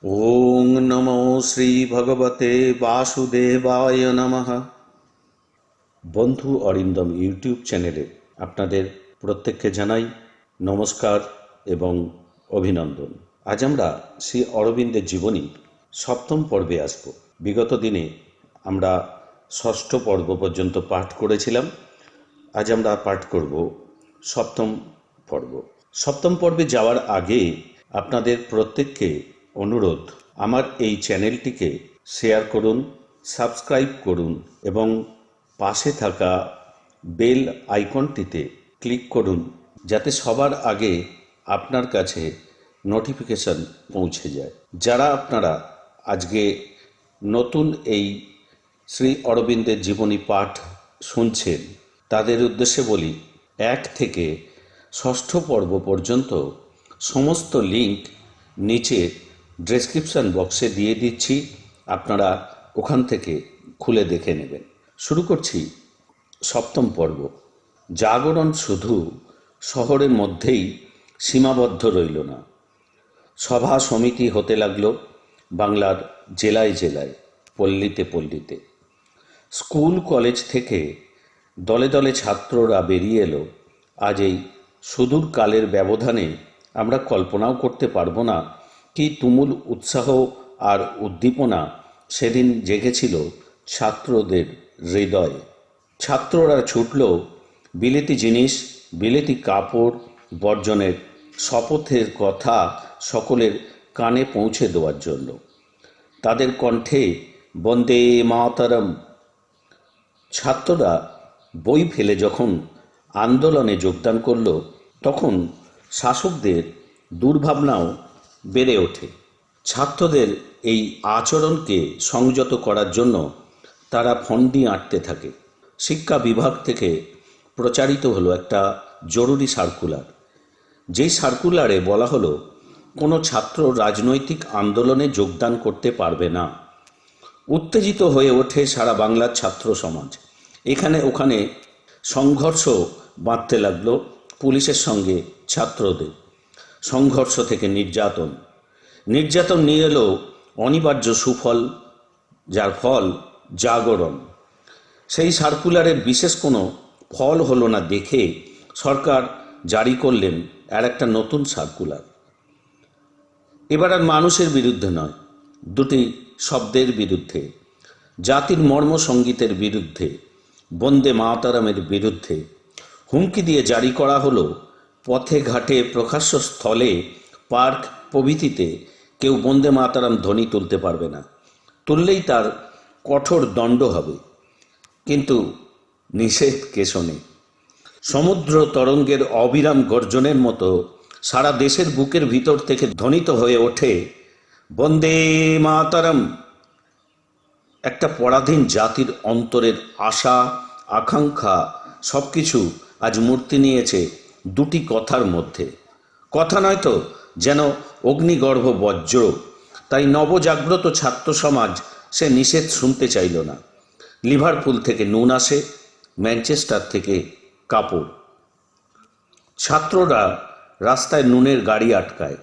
ওং নমো শ্রী ভগবতে বাসুদেবায় নমঃ। বন্ধু অরিন্দম ইউটিউব চ্যানেলে আপনাদের প্রত্যেককে জানাই নমস্কার এবং অভিনন্দন। আজ আমরা শ্রী অরবিন্দের জীবনী সপ্তম পর্বে আসব। বিগত দিনে আমরা ষষ্ঠ পর্ব পর্যন্ত পাঠ করেছিলাম। আজ আমরা পাঠ করব সপ্তম পর্ব। সপ্তম পর্বে যাওয়ার আগে আপনাদের প্রত্যেককে অনুরোধ, আমার এই চ্যানেলটিকে শেয়ার করুন, সাবস্ক্রাইব করুন এবং পাশে থাকা বেল আইকনটিতে ক্লিক করুন, যাতে সবার আগে আপনার কাছে নোটিফিকেশন পৌঁছে যায়। যারা আপনারা আজকে নতুন এই শ্রী অরবিন্দের জীবনী পাঠ শুনছেন, তাদের উদ্দেশ্যে বলি, 1 থেকে ষষ্ঠ পর্ব পর্যন্ত সমস্ত লিঙ্ক নিচে ডেসক্রিপশন বক্সে দিয়ে দিচ্ছি, আপনারা ওখান থেকে খুলে দেখে নেবেন। শুরু করছি সপ্তম পর্ব। জাগরণ শুধু শহরের মধ্যেই সীমাবদ্ধ রইল না, সভা সমিতি হতে লাগলো বাংলার জেলায় জেলায়, পল্লীতে পল্লীতে। স্কুল কলেজ থেকে দলে দলে ছাত্ররা বেরিয়ে এলো। আজ এই সুদূর কালের ব্যবধানে আমরা কল্পনাও করতে পারবো না কি তুমুল উৎসাহ আর উদ্দীপনা সেদিন জেগেছিল ছাত্রদের হৃদয়ে। ছাত্ররা ছুটল বিলেতি জিনিস, বিলেতি কাপড় বর্জনের শপথের কথা সকলের কানে পৌঁছে দেওয়ার জন্য। তাদের কণ্ঠে বন্দে মাতরম। ছাত্ররা বই ফেলে যখন আন্দোলনে যোগদান করল, তখন শাসকদের দুর্ভাবনাও বেড়ে ওঠে। ছাত্রদের এই আচরণকে সংযত করার জন্য তারা ফন্দি আঁটতে থাকে। শিক্ষা বিভাগ থেকে প্রচারিত হলো একটা জরুরি সার্কুলার। যেই সার্কুলারে বলা হলো, কোনো ছাত্র রাজনৈতিক আন্দোলনে যোগদান করতে পারবে না। উত্তেজিত হয়ে ওঠে সারা বাংলার ছাত্র সমাজ। এখানে ওখানে সংঘর্ষ বাঁধতে লাগলো পুলিশের সঙ্গে ছাত্রদের। সংঘর্ষ থেকে নির্যাতন, নির্যাতন নিয়ে এলো অনিবার্য সুফল, যার ফল জাগরণ। সেই সার্কুলারের বিশেষ কোনো ফল হলো না দেখে সরকার জারি করলেন আর একটা নতুন সার্কুলার। এবার আর মানুষের বিরুদ্ধে নয়, দুটি শব্দের বিরুদ্ধে, জাতির মর্ম সঙ্গীতের বিরুদ্ধে, বন্দে মাতরমের বিরুদ্ধে হুমকি দিয়ে জারি করা হলো, পথে ঘাটে প্রকাশ্য স্থলে পার্ক প্রভৃতিতে কেউ বন্দে মাতরম ধ্বনি তুলতে পারবে না। তুললেই তার কঠোর দণ্ড হবে। কিন্তু নিষেধ কে শোনে? সমুদ্র তরঙ্গের অবিরাম গর্জনের মতো সারা দেশের বুকের ভিতর থেকে ধ্বনিত হয়ে ওঠে বন্দে মাতরম। একটা পরাধীন জাতির অন্তরের আশা আকাঙ্ক্ষা সব কিছু আজ মূর্তি নিয়েছে দুটি কথার মধ্যে। কথা নয়তো যেন অগ্নিগর্ভ বজ্র। তাই নবজাগ্রত ছাত্র সমাজ সে নিষেধ শুনতে চাইল না। লিভারপুল থেকে নুন আসে, ম্যানচেস্টার থেকে কাপড়। ছাত্ররা রাস্তায় নুনের গাড়ি আটকায়,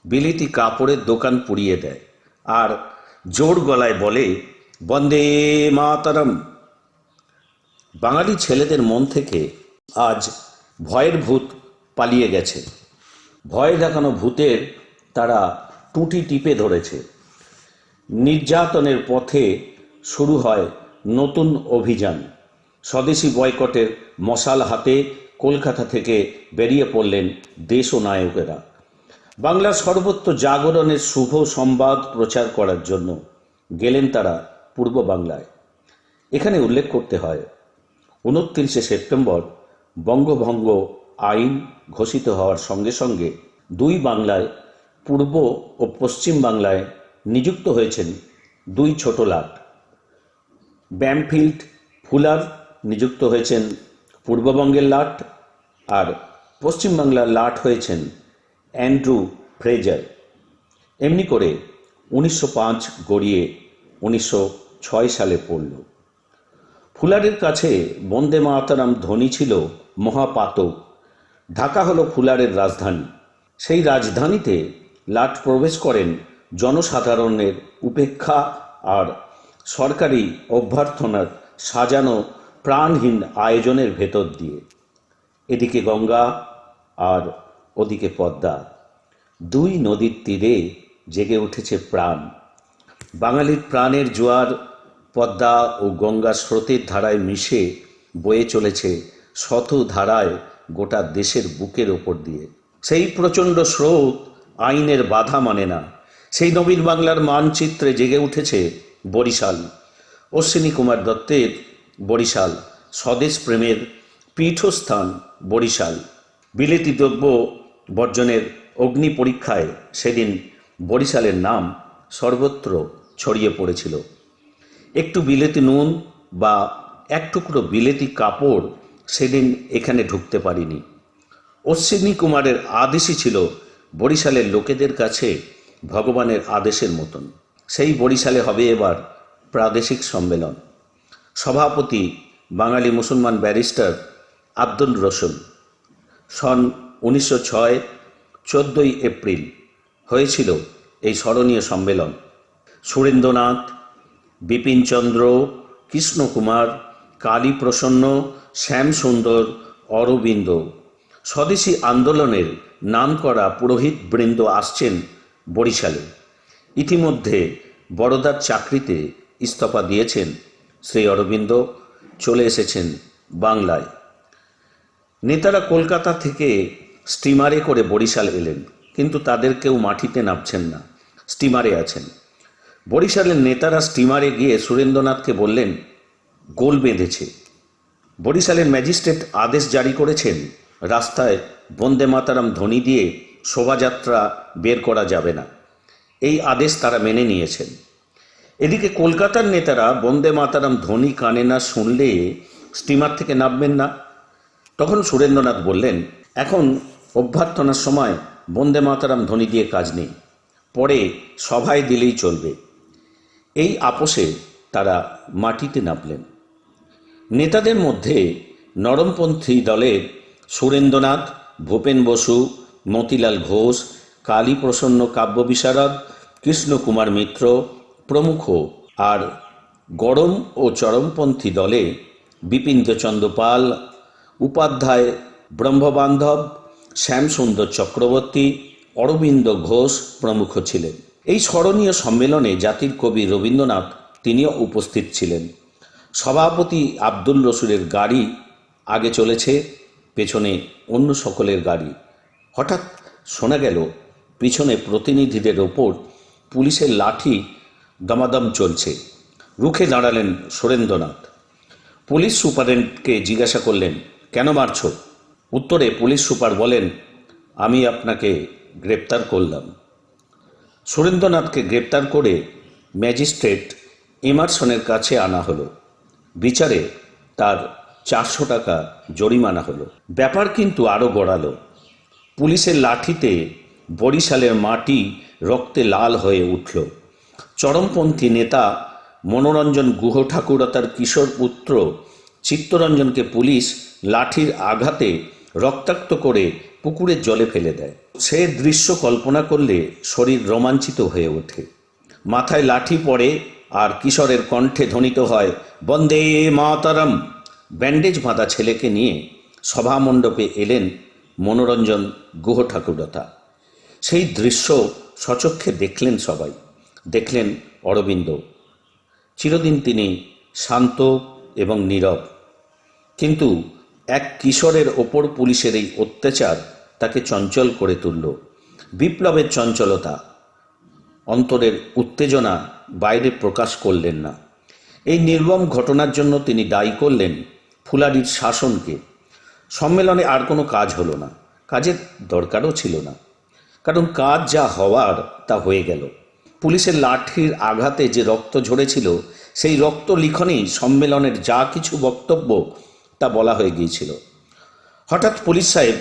বিলিতি কাপড়ের দোকান পুড়িয়ে দেয় আর জোর গলায় বলে বন্দে মাতরম। বাঙালি ছেলেদের মন থেকে আজ ভয়ের ভূত পালিয়ে গেছে। ভয় দেখানো ভূতের তারা টুটি টিপে ধরেছে। নির্যাতনের পথে শুরু হয় নতুন অভিযান। স্বদেশি বয়কটের মশাল হাতে কলকাতা থেকে বেরিয়ে পড়লেন দেশ ও নায়কেরা। বাংলার সর্বত্র জাগরণের শুভ সংবাদ প্রচার করার জন্য গেলেন তারা পূর্ব বাংলায়। এখানে উল্লেখ করতে হয়, 29শে সেপ্টেম্বর বঙ্গভঙ্গ আইন ঘোষিত হওয়ার সঙ্গে সঙ্গে দুই বাংলায়, পূর্ব ও পশ্চিম বাংলায় নিযুক্ত হয়েছেন দুই ছোট লাট। ব্যামফিল্ড ফুলার নিযুক্ত হয়েছেন পূর্ববঙ্গের লাট, আর পশ্চিমবাংলার লাট হয়েছেন অ্যান্ড্রু ফ্রেজার। এমনি করে 1905 গড়িয়ে 1906 সালে পড়ল। ফুলারের কাছে বন্দে মাতরম ধ্বনি ছিল মহাপাতক। ঢাকা হলো ফুলারের রাজধানী। সেই রাজধানীতে লাট প্রবেশ করেন জনসাধারণের উপেক্ষা আর সরকারি অভ্যর্থনার সাজানো প্রাণহীন আয়োজনের ভেতর দিয়ে। এদিকে গঙ্গা আর ওদিকে পদ্মা, দুই নদীর তীরে জেগে উঠেছে প্রাণ। বাঙালির প্রাণের জোয়ার পদ্মা ও গঙ্গা স্রোতের ধারায় মিশে বয়ে চলেছে শত ধারায় গোটা দেশের বুকের ওপর দিয়ে। সেই প্রচণ্ড স্রোত আইনের বাধা মানে না। সেই নবীন বাংলার মানচিত্রে জেগে উঠেছে বরিশাল, অশ্বিনী কুমার দত্তের বরিশাল, স্বদেশ প্রেমের পীঠস্থান বরিশাল। বিলেতি দ্রব্য বর্জনের অগ্নি পরীক্ষায় সেদিন বরিশালের নাম সর্বত্র ছড়িয়ে পড়েছিল। একটু বিলেতি নুন বা এক টুকরো বিলেতি কাপড় সেদিন এখানে ঢুকতে পারিনি। অশ্বিনী কুমারের আদেশই ছিল বরিশালের লোকেদের কাছে ভগবানের আদেশের মতন। সেই বরিশালে হবে এবার প্রাদেশিক সম্মেলন। সভাপতি বাঙালি মুসলমান ব্যারিস্টার আব্দুল রসুল। সন 1906 14ই এপ্রিল হয়েছিল এই স্মরণীয় সম্মেলন। সুরেন্দ্রনাথ, বিপিনচন্দ্র, কৃষ্ণকুমার, কালীপ্রসন্ন, শ্যামসুন্দর, অরবিন্দ, স্বদেশী আন্দোলনের নামকরা পুরোহিতবৃন্দ আসছেন বরিশালে। ইতিমধ্যে বড়দার চাকরিতে ইস্তফা দিয়েছেন শ্রী অরবিন্দ, চলে এসেছেন বাংলায়। নেতারা কলকাতা থেকে স্টিমারে করে বরিশাল এলেন, কিন্তু তাদের কেউ মাটিতে নামছেন না, স্টিমারে আছেন। বরিশালের নেতারা স্টিমারে গিয়ে সুরেন্দ্রনাথকে বললেন গোল বেঁধেছে। বরিশালের ম্যাজিস্ট্রেট আদেশ জারি করেছেন রাস্তায় বন্দে মাতারাম ধ্বনি দিয়ে শোভাযাত্রা বের করা যাবে না। এই আদেশ তারা মেনে নিয়েছেন। এদিকে কলকাতার নেতারা বন্দে মাতারাম ধ্বনি কানে না শুনলে স্টিমার থেকে নামবেন না। তখন সুরেন্দ্রনাথ বললেন, এখন অভ্যর্থনার সময় বন্দে মাতারাম ধ্বনি দিয়ে কাজ নেই, পরে সভায় দিলেই চলবে। এই আপোষে তারা মাটিতে নামলেন। নেতাদের মধ্যে নরমপন্থী দলের সুরেন্দ্রনাথ, ভূপেন বসু, মতিলাল ঘোষ, কালীপ্রসন্ন কাব্যবিশারদ, কৃষ্ণকুমার মিত্র প্রমুখ, আর গরম ও চরমপন্থী দলে বিপিনচন্দ্র পাল, উপাধ্যায় ব্রহ্মবান্ধব, শ্যামসুন্দর চক্রবর্তী, অরবিন্দ ঘোষ প্রমুখ ছিলেন। এই স্মরণীয় সম্মেলনে জাতির কবি রবীন্দ্রনাথ তিনিও উপস্থিত ছিলেন। সভাপতি আব্দুল রসুলের গাড়ি আগে চলেছে, পেছনে অন্য সকলের গাড়ি। হঠাৎ শোনা গেল পিছনে প্রতিনিধিদের ওপর পুলিশের লাঠি দমাদম চলছে। রুখে দাঁড়ালেন সুরেন্দ্রনাথ। পুলিশ সুপারেন্টকে জিজ্ঞাসা করলেন, কেন মারছ? উত্তরে পুলিশ সুপার বলেন, আমি আপনাকে গ্রেপ্তার করলাম। সুরেন্দ্রনাথকে গ্রেপ্তার করে ম্যাজিস্ট্রেট এমারসনের কাছে আনা হলো। বিচারে তার 400 টাকা জরিমানা হলো। ব্যাপার কিন্তু আরও গড়ালো। পুলিশের লাঠিতে বরিশালের মাটি রক্তে লাল হয়ে উঠল। চরমপন্থী নেতা মনোরঞ্জন গুহ ঠাকুর তার কিশোর পুত্র চিত্তরঞ্জনকে পুলিশ লাঠির আঘাতে রক্তাক্ত করে পুকুরের জলে ফেলে দেয়। সে দৃশ্য কল্পনা করলে শরীর রোমাঞ্চিত হয়ে ওঠে। মাথায় লাঠি পড়ে আর কিশোরের কণ্ঠে ধ্বনিত হয় বন্দে মাতরম। ব্যান্ডেজ বাঁধা ছেলেকে নিয়ে সভামণ্ডপে এলেন মনোরঞ্জন গুহ ঠাকুরতা। সেই দৃশ্য সচক্ষে দেখলেন সবাই। দেখলেন অরবিন্দ। চিরদিন তিনি শান্ত এবং নীরব, কিন্তু এক কিশোরের ওপর পুলিশের এই অত্যাচার তাকে চঞ্চল করে তুলল। বিপ্লবের চঞ্চলতা, অন্তরের উত্তেজনা বাইরে প্রকাশ করলেন না। এই নির্মম ঘটনার জন্য তিনি দায়ী করলেন ফুলারির শাসনকে। সম্মেলনে আর কোনো কাজ হলো না, কাজের দরকারও ছিল না, কারণ কাজ যা হওয়ার তা হয়ে গেল। পুলিশের লাঠির আঘাতে যে রক্ত ঝরেছিল, সেই রক্ত লিখনেই সম্মেলনের যা কিছু বক্তব্য তা বলা হয়ে গিয়েছিল। হঠাৎ পুলিশ সাহেব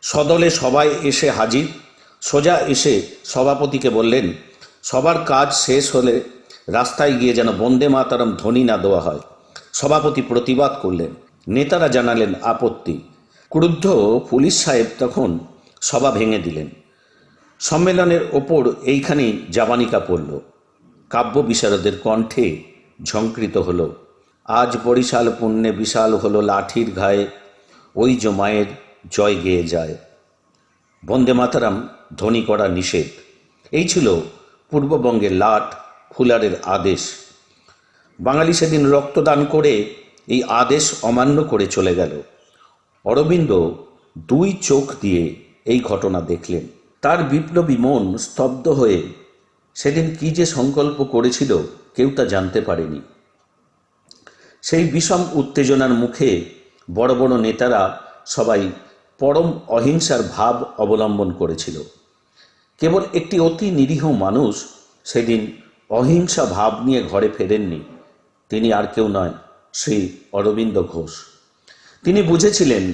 সদলে সবাই এসে হাজির। সোজা এসে সভাপতিকে বললেন, সবার কাজ শেষ হলে রাস্তায় গিয়ে যেন বন্দে মাতরম ধ্বনি না দেওয়া হয়। সভাপতি প্রতিবাদ করলেন, নেতারা জানালেন আপত্তি। ক্রুদ্ধ পুলিশ সাহেব তখন সভা ভেঙে দিলেন। সম্মেলনের ওপর এইখানেই জাবানিকা পড়ল। কাব্য বিশারদের কণ্ঠে ঝঙ্কৃত হলো, আজ বরিশাল পুণ্যে বিশাল হলো লাঠির ঘায়ে, ওই যে মায়ের জয় গেয়ে যায়। বন্দে মাতারাম ধ্বনি করা নিষেধ, এই ছিল পূর্ববঙ্গের লাট ফুলারের আদেশ। বাঙালি সেদিন রক্তদান করে এই আদেশ অমান্য করে চলে গেল। অরবিন্দ দুই চোখ দিয়ে এই ঘটনা দেখলেন। তার বিপ্লবী মন স্তব্ধ হয়ে সেদিন কি যে সংকল্প করেছিল কেউ তা জানতে পারেনি। সেই বিষম উত্তেজনার মুখে বড় বড় নেতারা সবাই পরম অহিংসার ভাব অবলম্বন করেছিল। কেবল একটি অতি নিরীহ মানুষ সেদিন অহিংসা ভাব নিয়ে ঘরে ফেরেননি। তিনি আর কেউ নয়, শ্রী অরবিন্দ ঘোষ। তিনি বুঝেছিলেন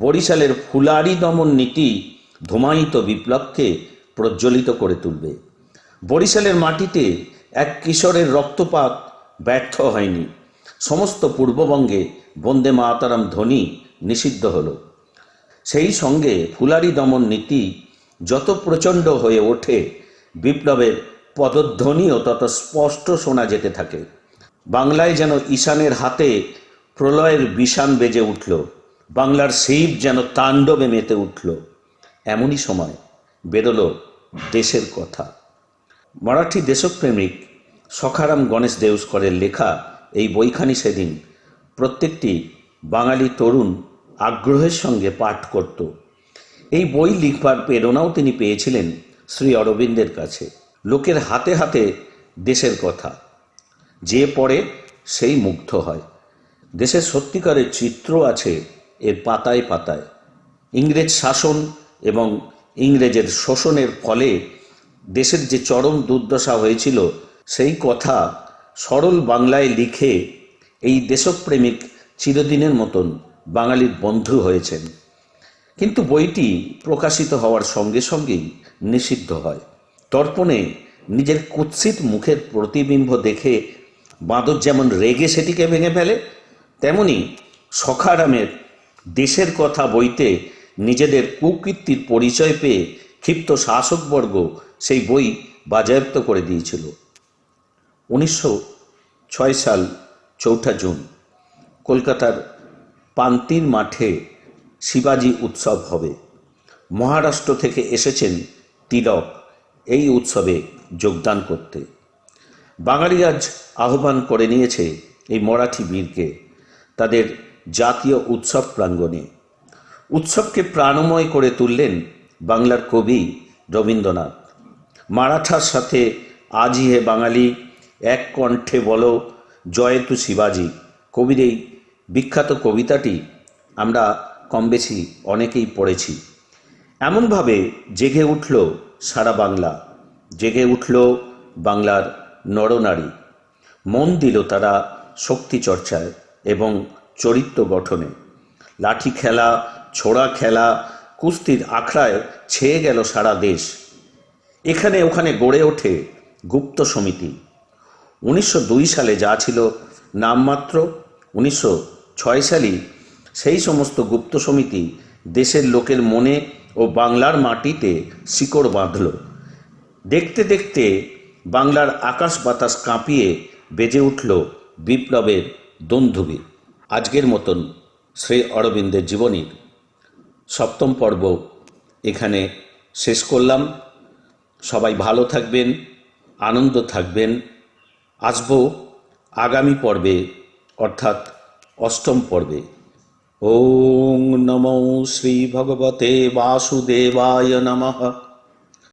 বরিশালের ফুলারি দমন নীতি ধূমায়িত বিপ্লবকে প্রজ্বলিত করে তুলবে। বরিশালের মাটিতে এক কিশোরের রক্তপাত ব্যর্থ হয়নি। সমস্ত পূর্ববঙ্গে বন্দে মাতারাম ধ্বনি নিষিদ্ধ হল। সেই সঙ্গে ফুলারি দমন নীতি যত প্রচণ্ড হয়ে ওঠে, বিপ্লবের পদধ্বনিও তত স্পষ্ট শোনা যেতে থাকে। বাংলায় যেন ঈশানের হাতে প্রলয়ের বিষাণ বেজে উঠল, বাংলার শিব যেন তাণ্ডবে মেতে উঠল। এমনই সময় বেরোল দেশের কথা। মারাঠি দেশপ্রেমিক সখারাম গণেশ দেউস্করের লেখা এই বইখানি সেদিন প্রত্যেকটি বাঙালি তরুণ আগ্রহের সঙ্গে পাঠ করত। এই বই লিখবার প্রেরণাও তিনি পেয়েছিলেন শ্রী অরবিন্দের কাছে। লোকের হাতে হাতে দেশের কথা, যে পড়ে সেই মুগ্ধ হয়। দেশের সত্যিকারের চিত্র আছে এর পাতায় পাতায়। ইংরেজ শাসন এবং ইংরেজের শোষণের ফলে দেশের যে চরম দুর্দশা হয়েছিল সেই কথা সরল বাংলায় লিখে এই দেশপ্রেমিক চিরদিনের মতন বাঙালির বন্ধু হয়েছেন। কিন্তু বইটি প্রকাশিত হওয়ার সঙ্গে সঙ্গেই নিষিদ্ধ হয়। দর্পণে নিজের কুৎসিত মুখের প্রতিবিম্ব দেখে বাঁদর যেমন রেগে সেটিকে ভেঙে ফেলে, তেমনি সখারামের দেশের কথা বইতে নিজেদের কুকীর্তির পরিচয় পেয়ে ক্ষিপ্ত শাসকবর্গ সেই বই বাজেয়াপ্ত করে দিয়েছিল। 1906 সাল 4 জুন কলকাতার পান্তির মাঠে শিবাজি উৎসব হবে। মহারাষ্ট্র থেকে এসেছেন তিলক এই উৎসবে যোগদান করতে। বাঙালি আজ আহ্বান করে নিয়েছে এই মরাঠি বীরকে তাদের জাতীয় উৎসব প্রাঙ্গণে। উৎসবকে প্রাণময় করে তুললেন বাংলার কবি রবীন্দ্রনাথ। মারাঠার সাথে আজি হে বাঙালি, এক কণ্ঠে বলো জয় তু শিবাজি, কবির এই বিখ্যাত কবিতাটি আমরা কম বেশি অনেকেই পড়েছি। এমনভাবে জেগে উঠল সারা বাংলা, জেগে উঠল বাংলার নরনারী। মন দিল তারা শক্তি চর্চায় এবং চরিত্র গঠনে। লাঠি খেলা, ছোড়া খেলা, কুস্তির আখড়ায় ছেয়ে গেল সারা দেশ। এখানে ওখানে গড়ে ওঠে গুপ্ত সমিতি। 1902 সালে যা ছিল নামমাত্র, 1906 সালেই সেই সমস্ত গুপ্ত সমিতি দেশের লোকের মনে ও বাংলার মাটিতে শিকড় বাঁধল। দেখতে দেখতে বাংলার আকাশ বাতাস কাঁপিয়ে বেজে উঠল বিপ্লবের দোন্দুবি। আজকের মতন শ্রী অরবিন্দের জীবনীর 7ম পর্ব এখানে শেষ করলাম। সবাই ভালো থাকবেন, আনন্দ থাকবেন। আসব আগামী পর্বে, অর্থাৎ 8ম পর্বে। ওং নমো শ্রী ভগবতে বাসুদেবায় নমঃ।